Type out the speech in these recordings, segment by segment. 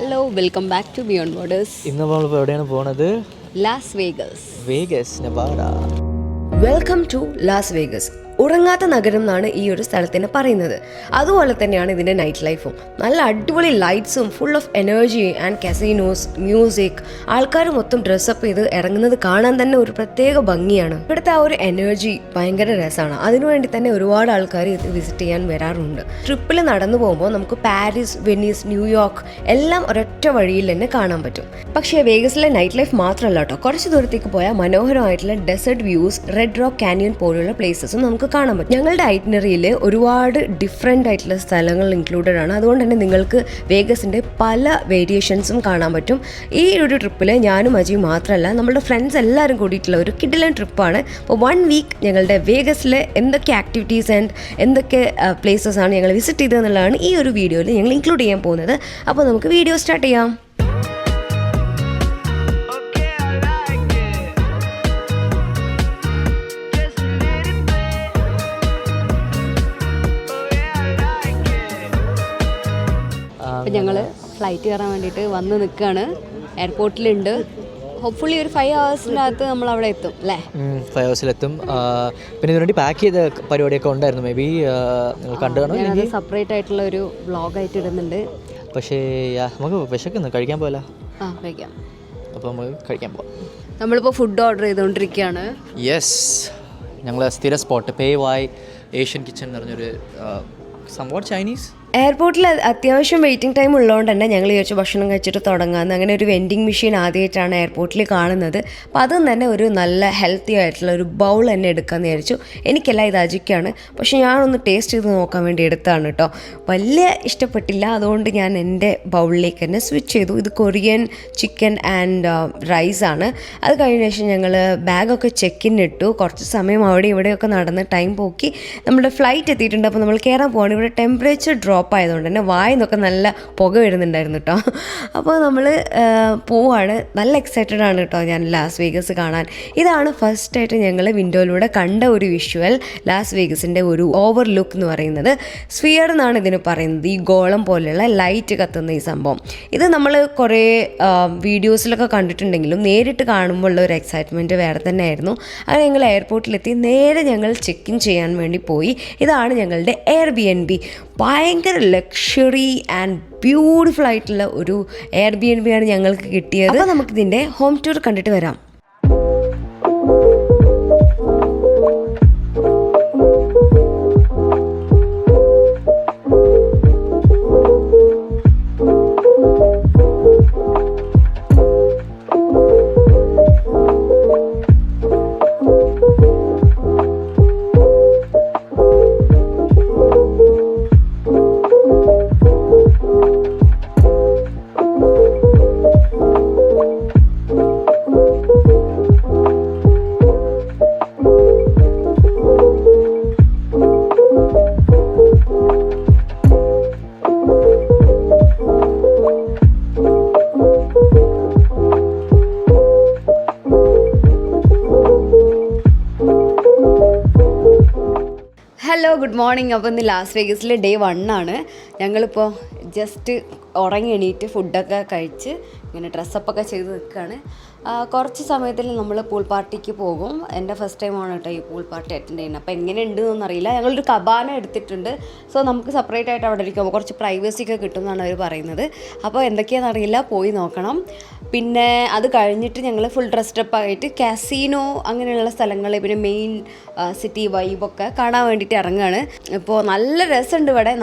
Hello welcome back to Beyond Borders. ഇന്ന് നമ്മളിപ്പോൾ എവിടെയാണ് പോണത്? Las Vegas, Nevada. Welcome to Las Vegas. ഉറങ്ങാത്ത നഗരം എന്നാണ് ഈ ഒരു സ്ഥലത്തിന് പറയുന്നത്. അതുപോലെ തന്നെയാണ് ഇതിൻ്റെ നൈറ്റ് ലൈഫും. നല്ല അടിപൊളി ലൈറ്റ്സും full of energy and casinos, music, ആൾക്കാർ മൊത്തം ഡ്രസ്സപ്പ് ചെയ്ത് ഇറങ്ങുന്നത് കാണാൻ തന്നെ ഒരു പ്രത്യേക ഭംഗിയാണ്. ഇവിടുത്തെ ആ ഒരു എനർജി ഭയങ്കര രസമാണ്. അതിനുവേണ്ടി തന്നെ ഒരുപാട് ആൾക്കാർ ഇത് വിസിറ്റ് ചെയ്യാൻ വരാറുണ്ട്. ട്രിപ്പിൽ നടന്നു പോകുമ്പോൾ നമുക്ക് പാരീസ്, വെനീസ്, ന്യൂയോർക്ക് എല്ലാം ഒരൊറ്റ വഴിയിൽ തന്നെ കാണാൻ പറ്റും. പക്ഷേ വേഗസിലെ നൈറ്റ് ലൈഫ് മാത്രമല്ല കേട്ടോ, കുറച്ച് ദൂരത്തേക്ക് പോയാൽ മനോഹരമായിട്ടുള്ള desert views, red rock canyon പോലുള്ള പ്ലേസസും നമുക്ക് കാണാൻ പറ്റും. ഞങ്ങളുടെ ഐറ്റിനറിയിൽ ഒരുപാട് ഡിഫറെൻ്റ് ആയിട്ടുള്ള സ്ഥലങ്ങൾ ഇൻക്ലൂഡഡ് ആണ്. അതുകൊണ്ട് തന്നെ നിങ്ങൾക്ക് വേഗസിൻ്റെ പല വേരിയേഷൻസും കാണാൻ പറ്റും. ഈ ഒരു ട്രിപ്പിൽ ഞാനും അജിയും മാത്രമല്ല, നമ്മുടെ ഫ്രണ്ട്സ് എല്ലാവരും കൂടിയിട്ടുള്ള ഒരു കിഡിലൻ ട്രിപ്പാണ്. അപ്പോൾ 1 വീക്ക് ഞങ്ങളുടെ വേഗസിലെ എന്തൊക്കെ ആക്ടിവിറ്റീസ് ആൻഡ് എന്തൊക്കെ പ്ലേസസ് ആണ് ഞങ്ങൾ വിസിറ്റ് ചെയ്തതെന്നുള്ളതാണ് ഈ ഒരു വീഡിയോയിൽ ഞങ്ങൾ ഇൻക്ലൂഡ് ചെയ്യാൻ പോകുന്നത്. അപ്പോൾ നമുക്ക് വീഡിയോ സ്റ്റാർട്ട് ചെയ്യാം. അപ്പോൾ ഞങ്ങൾ ഫ്ലൈറ്റ് കയറാൻ വേണ്ടിയിട്ട് വന്ന് നിൽക്കുകയാണ്. എയർപോർട്ടിലുണ്ട്. ഹോപ്പ്ഫുള്ളി ഒരു 5 hours നമ്മൾ അവിടെ എത്തും അല്ലേ? 5 hours പിന്നെ ഇതിനുവേണ്ടി പാക്ക് ചെയ്ത പരിപാടിയൊക്കെ ഉണ്ടായിരുന്നു. മേ ബി നിങ്ങൾ കണ്ടു കാണും. ഞാനത് സെപ്പറേറ്റ് ആയിട്ടുള്ള ഒരു വ്ളോഗായിട്ട് ഇടുന്നുണ്ട്. പക്ഷേ നമുക്ക് വിശക്കുന്നു, കഴിക്കാൻ പോകല. കഴിക്കാം. അപ്പോൾ നമുക്ക് കഴിക്കാൻ പോകാം. നമ്മളിപ്പോൾ ഫുഡ് ഓർഡർ ചെയ്തുകൊണ്ടിരിക്കുകയാണ്. യെസ്, ഞങ്ങൾ സ്ഥിര സ്പോട്ട് പേ വായ് ഏഷ്യൻ കിച്ചൺ എന്ന് പറഞ്ഞൊരു സംഭവം ചൈനീസ്. എയർപോർട്ടിൽ അത്യാവശ്യം വെയിറ്റിംഗ് ടൈം ഉള്ളതുകൊണ്ട് തന്നെ ഞങ്ങൾ വിചാരിച്ചു ഭക്ഷണം കഴിച്ചിട്ട് തുടങ്ങാമെന്ന്. അങ്ങനെ ഒരു വെൻഡിങ് മെഷീൻ ആദ്യമായിട്ടാണ് എയർപോർട്ടിൽ കാണുന്നത്. അപ്പോൾ അതും തന്നെ ഒരു നല്ല ഹെൽത്തി ആയിട്ടുള്ള ഒരു ബൗൾ തന്നെ എടുക്കാമെന്ന് വിചാരിച്ചു. എനിക്കല്ല, ഇത് അജിക്കാണ്. പക്ഷേ ഞാനൊന്ന് ടേസ്റ്റ് ചെയ്ത് നോക്കാൻ വേണ്ടി എടുത്താണ് കേട്ടോ. വലിയ ഇഷ്ടപ്പെട്ടില്ല. അതുകൊണ്ട് ഞാൻ എൻ്റെ ബൗളിലേക്ക് തന്നെ സ്വിച്ച് ചെയ്തു. ഇത് കൊറിയൻ ചിക്കൻ ആൻഡ് റൈസാണ്. അത് കഴിഞ്ഞ ശേഷം ഞങ്ങൾ ബാഗൊക്കെ ചെക്കിനിട്ടു. കുറച്ച് സമയം അവിടെ ഇവിടെയൊക്കെ നടന്ന് ടൈം പോക്കി നമ്മുടെ ഫ്ലൈറ്റ് എത്തിയിട്ടുണ്ട്. അപ്പോൾ നമ്മൾ കയറാൻ പോവാണ്. ഇവിടെ ടെമ്പറേച്ചർ ഡ്രോപ്പ് ആയതുകൊണ്ട് തന്നെ വായിന്നൊക്കെ നല്ല പുക വരുന്നുണ്ടായിരുന്നു കേട്ടോ. അപ്പോൾ നമ്മൾ പോവാണ്. നല്ല എക്സൈറ്റഡ് ആണ് കേട്ടോ ഞാൻ ലാസ് വേഗസ് കാണാൻ. ഇതാണ് ഫസ്റ്റായിട്ട് ഞങ്ങൾ വിൻഡോയിലൂടെ കണ്ട ഒരു വിഷ്വൽ. ലാസ് വേഗസിൻ്റെ ഒരു ഓവർ ലുക്ക് എന്ന് പറയുന്നത് സ്ഫിയർ എന്നാണ് ഇതിന് പറയുന്നത്. ഈ ഗോളം പോലെയുള്ള ലൈറ്റ് കത്തുന്ന ഈ സംഭവം. ഇത് നമ്മൾ കുറേ വീഡിയോസിലൊക്കെ കണ്ടിട്ടുണ്ടെങ്കിലും നേരിട്ട് കാണുമ്പോൾ ഉള്ള ഒരു എക്സൈറ്റ്മെൻറ്റ് വേറെ തന്നെ ആയിരുന്നു. അങ്ങനെ ഞങ്ങൾ എയർപോർട്ടിലെത്തി നേരെ ഞങ്ങൾ ചെക്ക് ഇൻ ചെയ്യാൻ വേണ്ടി പോയി. ഇതാണ് ഞങ്ങളുടെ Airbnb. ഭയങ്കര ലക്ഷറി ആൻഡ് ബ്യൂട്ടിഫുൾ ആയിട്ടുള്ള ഒരു Airbnb ആണ് ഞങ്ങൾക്ക് കിട്ടിയത്. അപ്പോൾ നമുക്കിതിൻ്റെ ഹോം ടൂർ കണ്ടിട്ട് വരാം. Hello, good morning. അപ്പോൾ ഇന്ന് ലാസ് വേഗസിലെ ഡേ 1 ആണ്. ഞങ്ങളിപ്പോൾ ജസ്റ്റ് ഉറങ്ങി എണീറ്റ് ഫുഡൊക്കെ കഴിച്ച് ഇങ്ങനെ ഡ്രസ്സപ്പൊക്കെ ചെയ്ത് നിൽക്കുകയാണ്. കുറച്ച് സമയത്തിൽ നമ്മൾ പൂൾ പാർട്ടിക്ക് പോകും. എൻ്റെ ഫസ്റ്റ് ടൈമാണ് കേട്ടോ ഈ പൂൾ പാർട്ടി അറ്റൻഡ് ചെയ്യുന്നത്. അപ്പോൾ എങ്ങനെ ഉണ്ടെന്നൊന്നും അറിയില്ല. ഞങ്ങളൊരു കബാന എടുത്തിട്ടുണ്ട്. സോ നമുക്ക് സെപ്പറേറ്റ് ആയിട്ട് അവിടെ ഇരിക്കുമ്പോൾ കുറച്ച് പ്രൈവസി ഒക്കെ കിട്ടും എന്നാണ് അവർ പറയുന്നത്. അപ്പോൾ എന്തൊക്കെയാണെന്ന് അറിയില്ല, പോയി നോക്കണം. പിന്നെ അത് കഴിഞ്ഞിട്ട് ഞങ്ങൾ ഫുൾ ഡ്രസ്ഡപ്പ് ആയിട്ട് കാസിനോ അങ്ങനെയുള്ള സ്ഥലങ്ങൾ, പിന്നെ മെയിൻ സിറ്റി വൈബൊക്കെ കാണാൻ വേണ്ടിയിട്ട് ഇറങ്ങുകയാണ്. ഇപ്പോൾ നല്ല രസമുണ്ട് ഇവിടെ.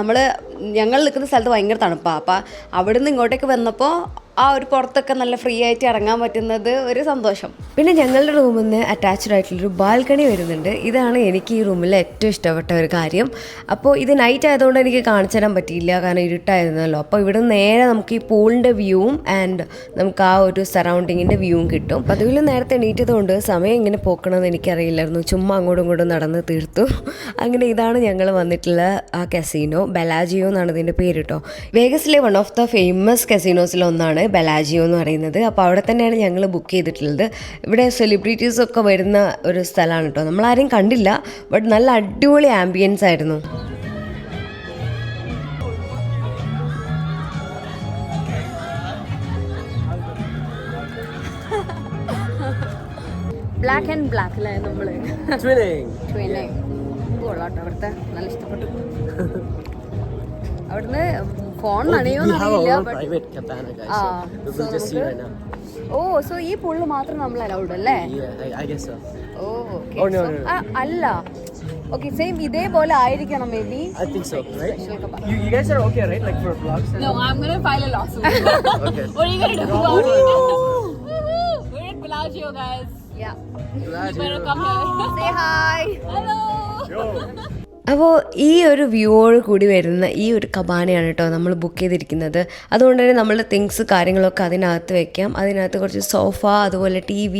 ഞങ്ങൾ നിൽക്കുന്ന സ്ഥലത്ത് ഭയങ്കര തണുപ്പാണ്. അപ്പോൾ അവിടെ നിന്ന് ഇങ്ങോട്ടേക്ക് വന്നപ്പോൾ ആ ഒരു പുറത്തൊക്കെ നല്ല ഫ്രീ ആയിട്ട് ഇറങ്ങാൻ പറ്റുന്നത് ഒരു സന്തോഷം. പിന്നെ ഞങ്ങളുടെ റൂമിൽ നിന്ന് അറ്റാച്ച്ഡ് ആയിട്ടുള്ളൊരു ബാൽക്കണി വരുന്നുണ്ട്. ഇതാണ് എനിക്ക് ഈ റൂമിൽ ഏറ്റവും ഇഷ്ടപ്പെട്ട ഒരു കാര്യം. അപ്പോൾ ഇത് നൈറ്റ് ആയതുകൊണ്ട് എനിക്ക് കാണിച്ചു തരാൻ പറ്റിയില്ല, കാരണം ഇരുട്ടായിരുന്നല്ലോ. അപ്പോൾ ഇവിടെ നേരെ നമുക്ക് ഈ പൂളിൻ്റെ വ്യൂവും ആൻഡ് നമുക്ക് ആ ഒരു സറൗണ്ടിങ്ങിൻ്റെ വ്യൂവും കിട്ടും. അപ്പോൾ അതിൽ നേരത്തെ എണീറ്റതുകൊണ്ട് സമയം ഇങ്ങനെ പോക്കണമെന്ന് എനിക്കറിയില്ലായിരുന്നു. ചുമ്മാ അങ്ങോട്ടും ഇങ്ങോട്ടും നടന്ന് തീർത്തു. അങ്ങനെ ഇതാണ് ഞങ്ങൾ വന്നിട്ടുള്ള ആ കസിനോ. ബെലാജിയോ എന്നാണ് ഇതിൻ്റെ പേര് കേട്ടോ. വേഗസിലെ വൺ ഓഫ് ദ ഫേമസ് കസിനോസിലൊന്നാണ് ബെലാജിയോ എന്ന് പറയുന്നത്. അപ്പോൾ അവിടെ തന്നെയാണ് ഞങ്ങൾ ബുക്ക് ചെയ്തിട്ടുള്ളത്. ഇവിടെ സെലിബ്രിറ്റീസൊക്കെ വരുന്ന ഒരു സ്ഥലമാണ് കേട്ടോ. നമ്മളാരും കണ്ടില്ല, ബട്ട് നല്ല അടിപൊളി ആംബിയൻസ് ആയിരുന്നു. ബ്ലാക്ക് ആൻഡ് ബ്ലാക്ക് അല്ലേ നമ്മള് Twinning. കൊള്ളാട്ടോ അവിടുത്തെ നല്ല ഇഷ്ടപ്പെട്ടു. അവിടുന്ന് ഫോൺ We നനയോന്ന് have our അറിയില്ല. own private cabana, guys. So we will just see right now. So ഈ പൂളിൽ മാത്രം നമ്മൾ അലൗഡ് അല്ലേ? Yeah, I guess so. Oh okay. Oh, no. അല്ല ഓക്കെ സെയിം ഇതേപോലെ ആയിരിക്കണം maybe. I think so, right? You guys are okay, right? Like for vlogs? No, I'm gonna file a lawsuit. Okay. What are you gonna do about it? Woohoo! We're at Bellagio, guys. Yeah. You better come here. Say hi. Hello. അപ്പോൾ ഈ ഒരു വ്യൂവോട് കൂടി വരുന്ന ഈ ഒരു കബാനയാണ് കേട്ടോ നമ്മൾ book ചെയ്തിരിക്കുന്നത്. അതുകൊണ്ട് തന്നെ നമ്മൾ തിങ്സ് കാര്യങ്ങളൊക്കെ അതിനകത്ത് വെക്കാം. അതിനകത്ത് കുറച്ച് സോഫ, അതുപോലെ TV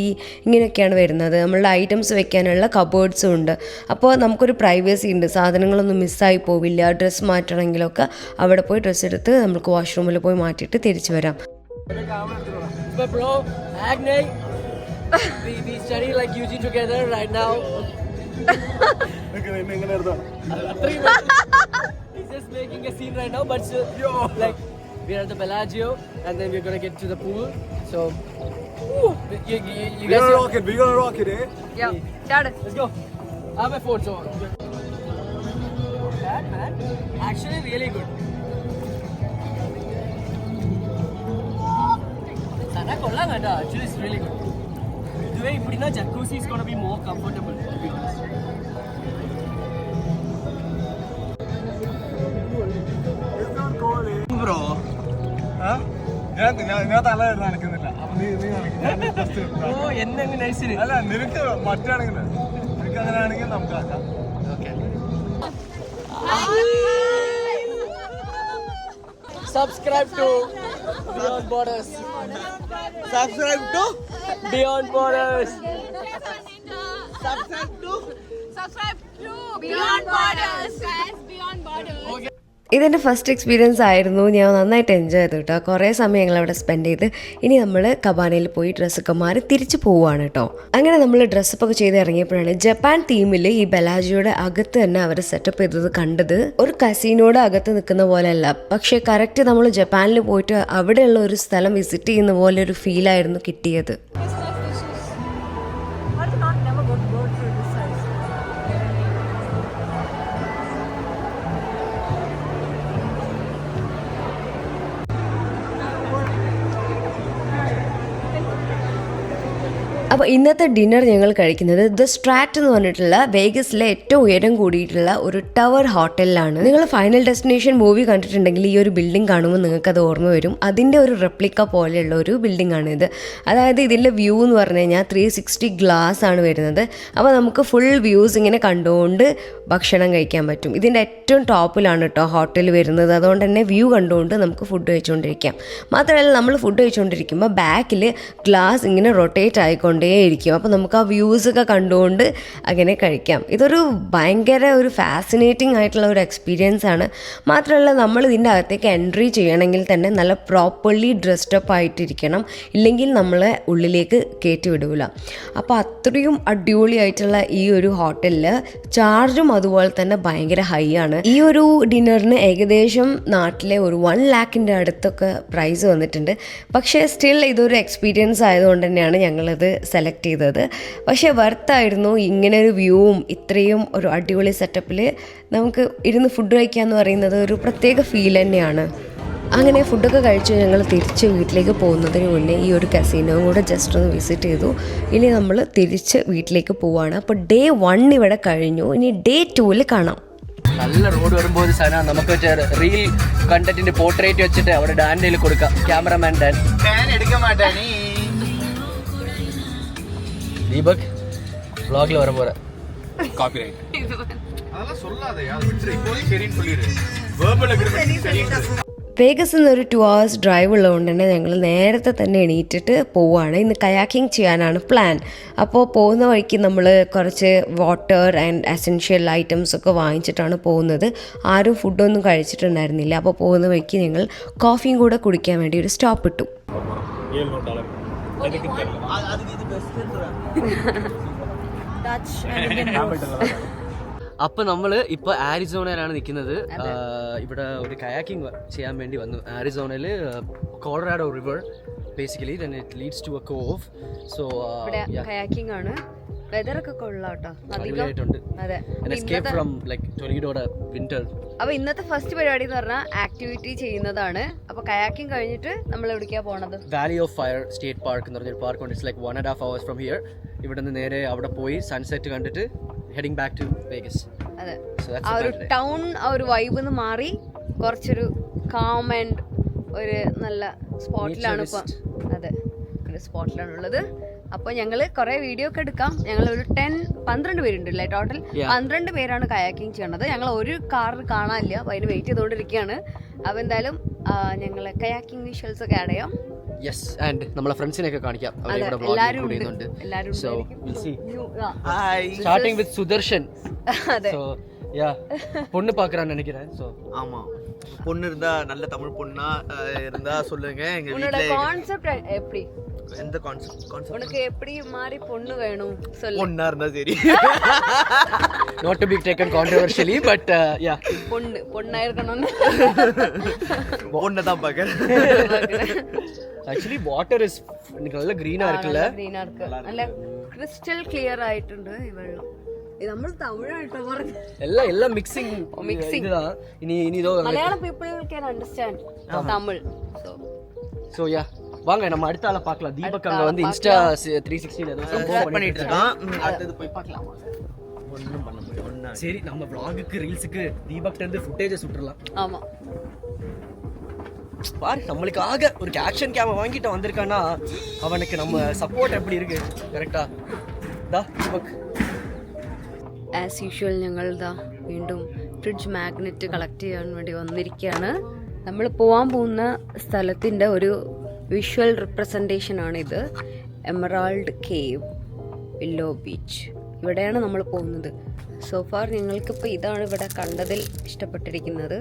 ഇങ്ങനെയൊക്കെയാണ് വരുന്നത്. നമ്മളുടെ ഐറ്റംസ് വെക്കാനുള്ള കബേർഡ്സും ഉണ്ട്. അപ്പോൾ നമുക്കൊരു പ്രൈവസി ഉണ്ട്, സാധനങ്ങളൊന്നും മിസ്സായി പോവില്ല. ഡ്രസ്സ് മാറ്റണമെങ്കിലൊക്കെ അവിടെ പോയി ഡ്രസ്സ് എടുത്ത് നമുക്ക് വാഷ്റൂമിൽ പോയി മാറ്റിയിട്ട് തിരിച്ചു വരാം. But bro, Agne, we study like UG together right now. He's just making a scene right now, but like we're at the Bellagio and then we're gonna get to the pool. So you guys we gonna rock it, eh? Yeah. Start. let's go. I have my phone, so bad man. Actually, really good. Sana kolla gata. Actually, it's really good. The way you put in a jacuzzi is gonna be more comfortable, to be honest. Bro ഞാൻ തല നനക്കുന്നില്ല. അപ്പൊ നീ ഓ എന്നെ നൈസിന് അല്ല നിനക്ക് മറ്റാണെങ്കിൽ നിനക്ക് അങ്ങനെ ആണെങ്കിൽ നമുക്ക് ആക്കാം. Subscribe to Beyond Borders. Subscribe to Beyond Borders. Subscribe to Beyond Borders. Guys, Beyond Borders. ഇതെൻ്റെ ഫസ്റ്റ് എക്സ്പീരിയൻസ് ആയിരുന്നു. ഞാൻ നന്നായിട്ട് എൻജോയ് ചെയ്തു കേട്ടോ. കുറേ സമയം ഞങ്ങൾ അവിടെ സ്പെൻഡ് ചെയ്ത് ഇനി നമ്മൾ കബാനയിൽ പോയി ഡ്രസ്സൊക്കെ മാറി തിരിച്ചു പോവുകയാണ് കേട്ടോ. അങ്ങനെ നമ്മൾ ഡ്രസ്സപ്പൊക്കെ ചെയ്ത് ഇറങ്ങിയപ്പോഴാണ് ജപ്പാൻ തീമിൽ ഈ ബെലാജിയോയുടെ അകത്ത് തന്നെ അവർ സെറ്റപ്പ് ചെയ്തത് കണ്ടത്. ഒരു കസീനോയുടെ അകത്ത് നിൽക്കുന്ന പോലെയല്ല, പക്ഷേ കറക്റ്റ് നമ്മൾ ജപ്പാനിൽ പോയിട്ട് അവിടെയുള്ള ഒരു സ്ഥലം വിസിറ്റ് ചെയ്യുന്ന പോലെ ഒരു ഫീലായിരുന്നു കിട്ടിയത്. അപ്പോൾ ഇന്നത്തെ ഡിന്നർ ഞങ്ങൾ കഴിക്കുന്നത് ദ സ്ട്രാറ്റ് എന്ന് പറഞ്ഞിട്ടുള്ള വേഗസിലെ ഏറ്റവും ഉയരം കൂടിയിട്ടുള്ള ഒരു ടവർ ഹോട്ടലിലാണ്. നിങ്ങൾ ഫൈനൽ ഡെസ്റ്റിനേഷൻ മൂവി കണ്ടിട്ടുണ്ടെങ്കിൽ ഈ ഒരു ബിൽഡിംഗ് കാണുമ്പോൾ നിങ്ങൾക്കത് ഓർമ്മ വരും. അതിൻ്റെ ഒരു റെപ്ലിക്ക പോലെയുള്ള ഒരു ബിൽഡിംഗ് ആണ് ഇത്. അതായത് ഇതിൻ്റെ വ്യൂ എന്ന് പറഞ്ഞു കഴിഞ്ഞാൽ 360 ഗ്ലാസ് ആണ് വരുന്നത്. അപ്പോൾ നമുക്ക് ഫുൾ വ്യൂസ് ഇങ്ങനെ കണ്ടുകൊണ്ട് ഭക്ഷണം കഴിക്കാൻ പറ്റും. ഇതിൻ്റെ ഏറ്റവും ടോപ്പിലാണ് കേട്ടോ ഹോട്ടൽ വരുന്നത്. അതുകൊണ്ട് തന്നെ വ്യൂ കണ്ടുകൊണ്ട് നമുക്ക് ഫുഡ് കഴിച്ചുകൊണ്ടിരിക്കാം. മാത്രമല്ല നമ്മൾ ഫുഡ് കഴിച്ചുകൊണ്ടിരിക്കുമ്പോൾ ബാക്കിൽ ഗ്ലാസ് ഇങ്ങനെ റൊട്ടേറ്റ് ആയിക്കൊണ്ടേയിരിക്കും. അപ്പോൾ നമുക്ക് ആ വ്യൂസൊക്കെ കണ്ടുകൊണ്ട് അങ്ങനെ കഴിക്കാം. ഇതൊരു ഭയങ്കര ഒരു ഫാസിനേറ്റിംഗ് ആയിട്ടുള്ള ഒരു എക്സ്പീരിയൻസ് ആണ്. മാത്രമല്ല നമ്മൾ ഇതിൻ്റെ അകത്തേക്ക് എൻട്രി ചെയ്യണമെങ്കിൽ തന്നെ നല്ല പ്രോപ്പർലി ഡ്രസ്ഡപ്പ് ആയിട്ടിരിക്കണം, ഇല്ലെങ്കിൽ നമ്മളെ ഉള്ളിലേക്ക് കയറ്റി വിടൂല. അപ്പോൾ അത്രയും അടിപൊളിയായിട്ടുള്ള ഈ ഒരു ഹോട്ടലിൽ ചാർജും അതുപോലെ തന്നെ ഭയങ്കര ഹൈ ആണ്. ഈ ഒരു ഡിന്നറിന് ഏകദേശം നാട്ടിലെ ഒരു 1 lakhിൻ്റെ അടുത്തൊക്കെ പ്രൈസ് വന്നിട്ടുണ്ട്. പക്ഷേ സ്റ്റിൽ ഇതൊരു എക്സ്പീരിയൻസ് ആയതുകൊണ്ട് തന്നെയാണ് ഞങ്ങളത് സെലക്ട് ചെയ്തത്. പക്ഷേ വർത്തായിരുന്നു. ഇങ്ങനെ ഒരു വ്യൂവും ഇത്രയും ഒരു അടിപൊളി സെറ്റപ്പിൽ നമുക്ക് ഇരുന്ന് ഫുഡ് കഴിക്കുക എന്ന് പറയുന്നത് ഒരു പ്രത്യേക ഫീൽ തന്നെയാണ്. അങ്ങനെ ഫുഡൊക്കെ കഴിച്ച് ഞങ്ങൾ തിരിച്ച് വീട്ടിലേക്ക് പോകുന്നതിന് മുന്നേ ഈ ഒരു കസീനോയും കൂടെ ജസ്റ്റ് ഒന്ന് വിസിറ്റ് ചെയ്തു. ഇനി നമ്മൾ തിരിച്ച് വീട്ടിലേക്ക് പോവുകയാണ്. അപ്പോൾ ഡേ 1 ഇവിടെ കഴിഞ്ഞു. ഇനി ഡേ 2 കാണാം. നല്ല റോഡ് വരുമ്പോൾ ഒരു സാധനം നമുക്ക് റീൽ കണ്ടന്റിന്റെ പോർട്രേറ്റ് വെച്ചിട്ട് അവിടെ ഡാൻഡയിൽ കൊടുക്കാം. ക്യാമറമാൻ ഡാൻ എടുക്കാൻ മാറ്റാനേ ദീപക് വ്ളോഗിൽ വர போற காப்பிரைட் அதெல்லாம் சொல்லாதே. அது விட்டு இப்போவே சரின்னு சொல்லிரு. வெர்பல் அக்ரிமெண்ட் சரின்னு. വേഗസ് എന്നൊരു 2 hours ഡ്രൈവ് ഉള്ളതുകൊണ്ട് തന്നെ ഞങ്ങൾ നേരത്തെ തന്നെ എണീറ്റിട്ട് പോവുകയാണ്. ഇന്ന് കയാക്കിംഗ് ചെയ്യാനാണ് പ്ലാൻ. അപ്പോൾ പോകുന്ന വഴിക്ക് നമ്മൾ കുറച്ച് വാട്ടർ ആൻഡ് എസെൻഷ്യൽ ഐറ്റംസ് ഒക്കെ വാങ്ങിച്ചിട്ടാണ് പോകുന്നത്. ആരും ഫുഡൊന്നും കഴിച്ചിട്ടുണ്ടായിരുന്നില്ല. അപ്പോൾ പോകുന്ന വഴിക്ക് ഞങ്ങൾ കോഫിയും കൂടെ കുടിക്കാൻ വേണ്ടി ഒരു സ്റ്റോപ്പ് ഇട്ടു. അപ്പോൾ നമ്മൾ ഇപ്പോൾ ആരിസോണയിലാണ് നിൽക്കുന്നത്. ഇവിടെ ഒരു കയാക്കിംഗ് ചെയ്യാൻ വേണ്ടി വന്നു. ആരിസോണയിൽ Colorado river basically. Then it leads to a cove. So ഇവിടെ yeah, കയാക്കിംഗ് ആണ്. വെതറൊക്കെ കൊള്ളാട്ടോ അടിപൊളിയായിട്ടുണ്ട്. അതെ. An escape from like Toledo winter. അപ്പൊ ഇന്നത്തെ ഫസ്റ്റ് പരിപാടി എന്ന് പറഞ്ഞാൽ ആക്ടിവിറ്റി ചെയ്യുന്നതാണ്. അപ്പൊ കയാക്കിംഗ് കഴിഞ്ഞിട്ട് നമ്മൾ എവിടേക്കാ പോണത്? Valley of Fire State Park എന്ന് പറഞ്ഞൊരു പാർക്ക് ഉണ്ട്. It's like 1.5 hours from here. ഇവിടെ നിന്ന് നേരെ അവിടെ പോയി സൺസെറ്റ് കണ്ടിട്ട് heading back to Vegas. അതെ. So that's ആ ഒരു the plan. ടൗൺ ആ ഒരു വൈബ് നിന്ന് മാറി കുറച്ചൊരു കാം ആൻഡ് ഒരു നല്ല സ്പോട്ടിലാണ് ഇപ്പൊ. അതെ, ഒരു സ്പോട്ടിലാണ് ഉള്ളത്. അപ്പോൾ ഞങ്ങൾ കുറേ വീഡിയോ ഒക്കെ എടുക്കാം. ഞങ്ങൾ ഒരു 12 പേരുണ്ടല്ലേ ടോട്ടൽ. 12 പേരാണ് കയാക്കിങ് ചെയ്യണത്. ഞങ്ങൾ ഒരു കാറിൽ കാണാനില്ല, അപ്പോൾ അതിന് വെയിറ്റ് ചെയ്തുകൊണ്ടിരിക്കുകയാണ്. അപ്പോൾ എന്തായാലും ഞങ്ങൾ കയാക്കിംഗ് വിഷ്വൽസ് ഒക്കെ ആഡ് ചെയ്യാം. Yes, and നമ്മളെ ഫ്രണ്ട്സിനെയൊക്കെ കാണിക്കാം. അവരെ ഇവിടെ എല്ലാവരും വ്ളോഗ് ഉണ്ട്. ചെയ്യുന്നുണ്ട്. എല്ലാവരും So we'll see. Hi. Starting with Sudarshan. അതെ. So yeah, பொண்ணு பார்க்கறான்னு நினைக்கிறேன். So ஆமா, பொண்ணு இருந்தா நல்ல தமிழ் பொண்ணா இருந்தா சொல்லுங்க. எங்க உன்னோட வீட்ல கான்செப்ட் எப்படி? எந்த கான்செப்ட் உனக்கு எப்படி மாதிரி பொண்ணு வேணும் சொல்லு. பொண்ணா இருந்தா சரி. not to be taken controversially, but yeah. பொண்ணா இருக்கணும்னு பொண்ணை தான் பார்க்கறேன். Actually water is நல்ல green ஆ இருக்குல்ல? ഗ്രീനാ இருக்கு. നല്ല ക്രിസ്റ്റൽ ക്ലിയർ ആയിട്ടുണ്ട് ഈ വെള്ളം. ഇത് നമ്മൾ തമിഴായിട്ടോ പറഞ്ഞു. എല്ലാം മിക്സിംഗ് ഇതാണ്. ഇനി ഇതോ Malayalam people can understand Tamil. So yeah, வாங்க நம்ம அடுத்த ஆளை பார்க்கலாம். தீபக் அங்க வந்து இன்ஸ்டா 360 ல ஏதோ பண்ணிட்டு இருக்கான். அடுத்து போய் பார்க்கலாம். ஒண்ணும் பண்ண முடியாது. ஒண்ணா சரி, நம்ம vlogக்கு ரீல்ஸ்க்கு தீபக் இருந்து ஃபுட்டேஜ் சுற்றலாம். ஆமா, பாரு நம்மளுக்காக ஒரு ஆக்ஷன் கேமரா வாங்கிட்டு வந்திருக்கானா அவனுக்கு நம்ம சப்போர்ட் எப்படி இருக்கு? கரெக்டா ദാ ദീപക്. ആസ് യൂഷ്വൽ ഞങ്ങൾ വീണ്ടും ഫ്രിഡ്ജ് മാഗ്നറ്റ് കളക്ട് ചെയ്യാൻ വേണ്ടി വന്നിരിക്കുകയാണ്. നമ്മൾ പോകാൻ പോകുന്ന സ്ഥലത്തിൻ്റെ ഒരു വിഷ്വൽ റിപ്രസെൻറ്റേഷൻ ആണിത്. Emerald cave, willow beach. ഇവിടെയാണ് നമ്മൾ പോകുന്നത്. സോഫാർ ഞങ്ങൾക്കിപ്പോൾ ഇതാണ് ഇവിടെ കണ്ടതിൽ ഇഷ്ടപ്പെട്ടിരിക്കുന്നത്.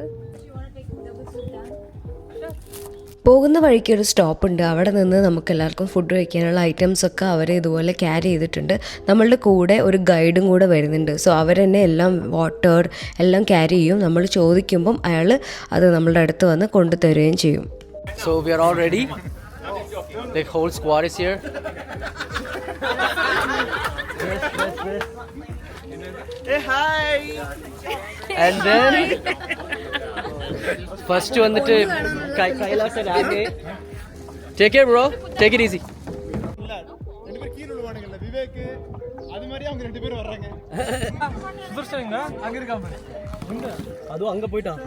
പോകുന്ന വഴിക്ക് ഒരു സ്റ്റോപ്പ് ഉണ്ട്. അവിടെ നിന്ന് നമുക്ക് എല്ലാവർക്കും ഫുഡ് കഴിക്കാനുള്ള ഐറ്റംസൊക്കെ അവർ ഇതുപോലെ ക്യാരി ചെയ്തിട്ടുണ്ട്. നമ്മളുടെ കൂടെ ഒരു ഗൈഡും കൂടെ വരുന്നുണ്ട്. സോ അവർ തന്നെ എല്ലാം വാട്ടർ എല്ലാം ക്യാരി ചെയ്യും. നമ്മൾ ചോദിക്കുമ്പം അയാൾ അത് നമ്മളുടെ അടുത്ത് വന്ന് കൊണ്ടുതരുകയും ചെയ്യും. So we are all ready. The whole squad is here. Hey, hi. And then first வந்துட்டு Kailasan Aake. Take care bro. Take it easy. இல்ல ரெண்டு பேர் கீழ விழுவானுங்கல்ல விவேக் அது மாதிரி அவங்க ரெண்டு பேரும் வர்றாங்க. சுதர்ஷனுங்க அங்க இருக்காம எங்க அதுவும் அங்க போய்ட்டான்.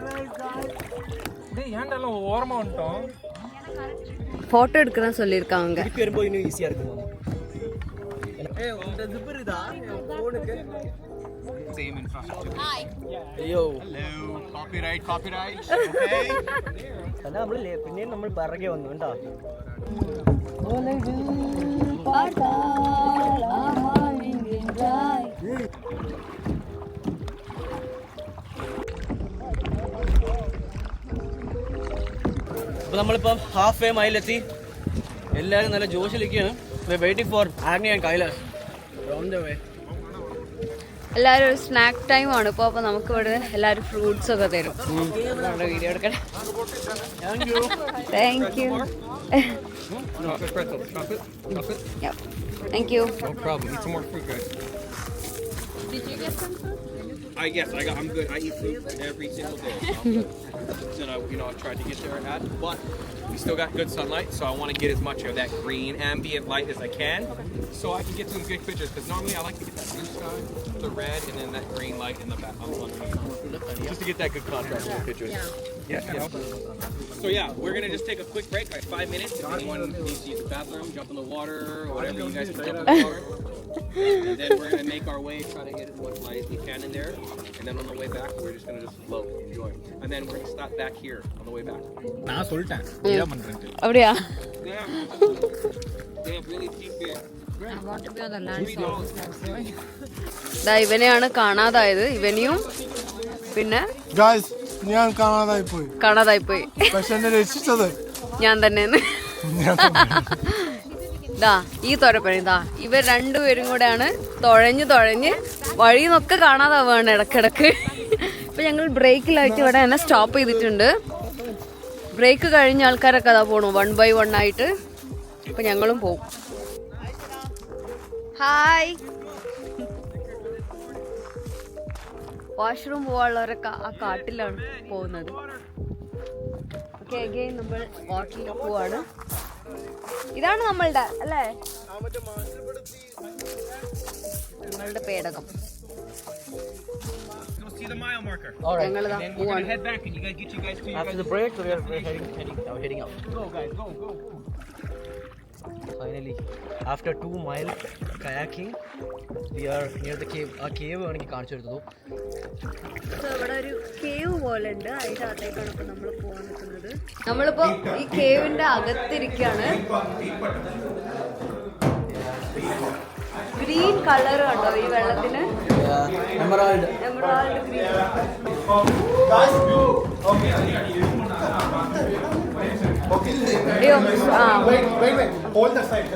டேய் ஏன்டா ஓரமா வந்துட்டோம். ഫോട്ടോ എടുക്കാൻ சொல்லிருக்காங்க. திருப்பி வரும்போது இன்னும் ஈஸியா இருக்குமா? ஏய் உங்க ஜிப் இருக்குதா போனுக்கு? Same infrastructure. Hi. അയ്യോ. Hello. Copyright. Okay. അല്ല നമ്മൾ പിറകെ വന്നു കേട്ടോ. അപ്പോൾ നമ്മളിപ്പം ഹാഫ് വേ മൈലെത്തി. എല്ലാവരും നല്ല ജോഷിലിരിക്കുകയാണ്. Waiting for Agni and Kailas on the way. എല്ലാവരും ഒരു സ്നാക്ക് ടൈം ആണ് ഇപ്പോൾ. അപ്പോൾ നമുക്ക് ഇവിടെ എല്ലാവരും ഫ്രൂട്ട്സ് ഒക്കെ തരും. നമ്മുടെ വീഡിയോ എടുക്കട്ടെ. Thank you. Thank you. No problem. Eat some more fruit, guys. Did you get some food? I'm good. I eat fruit every single day. And I tried to get there at, but we still got good sunlight, so I want to get as much of that green ambient light as I can, so I can get some good pictures. Because normally I like to get that blue sky, the red, and then that green light in the back, just to get that good contrast in the pictures. Yeah. So yeah, we're gonna just take a quick break, like 5 minutes. If anyone needs to use the bathroom, jump in the water, or whatever you guys can jump in the water. And then we're gonna make our way, try to get as much light as we can in there. And then on the way back, we're just gonna float, enjoy. And then we're gonna stop back here on the way back. நான் சொல்லிட்டேன் என்ன பண்றேன்னு. അവിടെയാ? They have really cheap beer. ഇവനെയാണ് കാണാതായത്. ഇവനെയും പിന്നെ guys ഞാൻ കാണാതായി പോയി. പക്ഷെ എന്നെ രക്ഷിച്ചത് ഞാൻ തന്നെയാണ്. ഈ തൊരപ്പണി ഇവർ രണ്ടുപേരും കൂടെയാണ് തുഴഞ്ഞ് വഴി നിന്നൊക്കെ കാണാതാവുകയാണ് ഇടക്കിടക്ക്. ഇപ്പൊ ഞങ്ങൾ ബ്രേക്കിലായിട്ട് ഇവിടെ തന്നെ സ്റ്റോപ്പ് ചെയ്തിട്ടുണ്ട്. ബ്രേക്ക് കഴിഞ്ഞ ആൾക്കാരൊക്കെ അതാ പോണു 1 by 1 ആയിട്ട്. അപ്പോൾ ഞങ്ങളും പോവും. ഹായ്. വാഷ്റൂം പോകാനുള്ളവരൊക്കെ ആ കാട്ടിലാണ് പോകുന്നത്. ഓക്കെ, അഗൈൻ നമ്മൾ വാട്ടറിൽ പോവാണ്. ഇതാണ് നമ്മളുടെ അല്ലേ, നമ്മളുടെ പേടകം. ഞങ്ങളിതാ പോവാണ്. After the break, we are heading out. Go guys, go. Finally, after 2 mile kayaking, we are near the cave. ആ കേവ് ആണെങ്കിൽ കാണിച്ചു കൊടുത്തു. ഇവിടെ ഒരു കേവ് പോലെ ഉണ്ട്, അതിന്റെ അകത്തേക്കാണ് ഇപ്പൊ നമ്മൾ പോകാൻ നിൽക്കുന്നത്. നമ്മളിപ്പോ ഈ കേവിന്റെ അകത്തിരിക്കാണ്. ഗ്രീൻ കളർ കണ്ടോ ഈ വെള്ളത്തിന്, emerald green. Wait. Hold the side.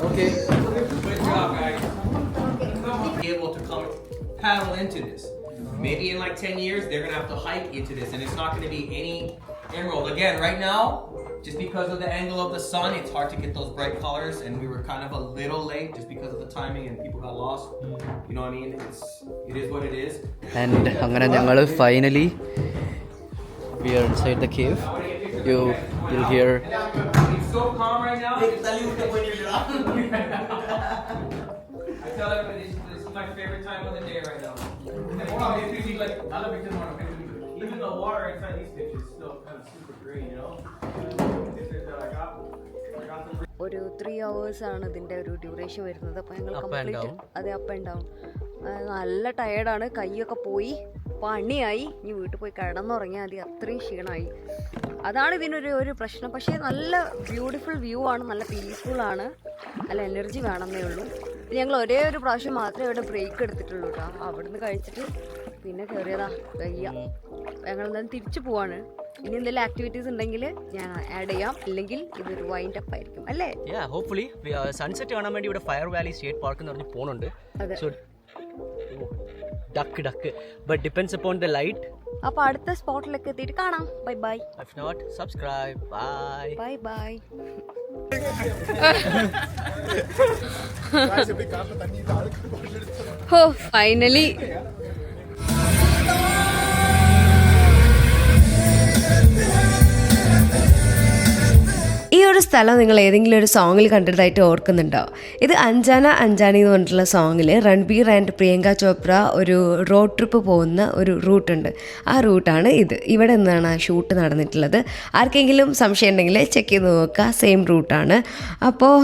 Okay. Good job, guys. Be able to come paddle into this. Maybe in like 10 years, they're gonna have to hike into this, and it's not gonna be any emerald. Again, right now, just because of the angle of the sun, it's hard to get those bright colors, and we were kind of a little late just because of the timing, and people got lost. You know what I mean? It is what it is. And അങ്ങനെ ഞങ്ങൾ finally we are inside the cave. You'll hear. It's so calm right now. I tell everybody this is my favorite time of the day right now. Even the water inside these fish is still kind of super green, you know. ഒരു 3 hours ആണ് ഇതിന്റെ ഒരു duration വരുന്നത്. അപ്പോൾ ഞങ്ങൾ complete അതെ up and down. നല്ല ടയേർഡാണ്, കൈയൊക്കെ പോയി, പണിയായി. ഇനി വീട്ടിൽ പോയി കിടന്നുറങ്ങിയാൽ മതി, അത്രയും ക്ഷീണമായി. അതാണ് ഇതിനൊരു പ്രശ്നം. പക്ഷേ നല്ല ബ്യൂട്ടിഫുൾ വ്യൂ ആണ്, നല്ല പീസ്ഫുൾ ആണ്, നല്ല എനർജി വേണമെന്നേ ഉള്ളൂ. ഞങ്ങൾ ഒരേ ഒരു പ്രാവശ്യം മാത്രമേ ഇവിടെ ബ്രേക്ക് എടുത്തിട്ടുള്ളൂ കേട്ടോ. അവിടുന്ന് കഴിച്ചിട്ട് പിന്നെ കയറിയതാ വയ്യ. ഞങ്ങൾ എന്തായാലും തിരിച്ചു പോവാണ്. ഇനി എന്തെങ്കിലും ആക്ടിവിറ്റീസ് ഉണ്ടെങ്കിൽ ഞാൻ ആഡ് ചെയ്യാം, ഇല്ലെങ്കിൽ ഇതൊരു വൈൻഡ് അപ്പ് ആയിരിക്കും അല്ലേ. ഹോപ്പ്ഫുള്ളി സൺസെറ്റ് കാണാൻ വേണ്ടി ഇവിടെ ഫയർ വാലി സ്റ്റേറ്റ് പാർക്ക് എന്ന് പറഞ്ഞ് പോകുന്നുണ്ട്. So dark but depends upon the light. അപ്പോൾ അടുത്ത സ്പോട്ടിലേക്ക് എത്തിയിട്ട് കാണാം. Bye. If not, subscribe. Bye. Bye. ഹോ, ഫൈനലി ഈ ഒരു സ്ഥലം നിങ്ങൾ ഏതെങ്കിലും ഒരു സോങ്ങിൽ കണ്ടിട്ടായിട്ട് ഓർക്കുന്നുണ്ടോ? ഇത് അഞ്ചാനി എന്ന് പറഞ്ഞിട്ടുള്ള സോങ്ങിൽ രൺബീർ ആൻഡ് പ്രിയങ്ക ചോപ്ര ഒരു റോഡ് ട്രിപ്പ് പോകുന്ന ഒരു റൂട്ടുണ്ട്. ആ റൂട്ടാണ് ഇത്. ഇവിടെ നിന്നാണ് ആ ഷൂട്ട് നടന്നിട്ടുള്ളത്. ആർക്കെങ്കിലും സംശയം ഉണ്ടെങ്കിൽ ചെക്ക് ചെയ്ത് നോക്കുക, സെയിം റൂട്ടാണ്. അപ്പോൾ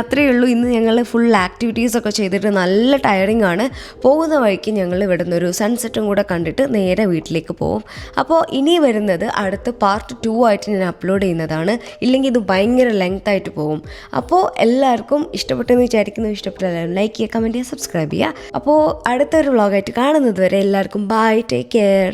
അത്രയേ ഉള്ളൂ. ഇന്ന് ഞങ്ങൾ ഫുൾ ആക്ടിവിറ്റീസൊക്കെ ചെയ്തിട്ട് നല്ല ടയറിങ് ആണ്. പോകുന്ന വഴിക്ക് ഞങ്ങൾ ഇവിടെ നിന്നൊരു സൺസെറ്റും കൂടെ കണ്ടിട്ട് നേരെ വീട്ടിലേക്ക് പോകും. അപ്പോൾ ഇനി വരുന്നത് അടുത്ത പാർട്ട് 2 ആയിട്ട് ഞാൻ അപ്ലോഡ് ചെയ്യുന്നതാണ്. ഇല്ലെങ്കിൽ ഇത് ഭയങ്കര ലെങ്ത് ആയിട്ട് പോകും. അപ്പോൾ എല്ലാവർക്കും ഇഷ്ടപ്പെട്ടെന്ന് വിചാരിക്കുന്നു. ഇഷ്ടപ്പെട്ടാലും ലൈക്ക് ചെയ്യുക, കമൻറ്റ് ചെയ്യുക, സബ്സ്ക്രൈബ് ചെയ്യുക. അപ്പോൾ അടുത്തൊരു വ്ളോഗായിട്ട് കാണുന്നത് വരെ എല്ലാവർക്കും ബൈ, ടേക്ക് കെയർ.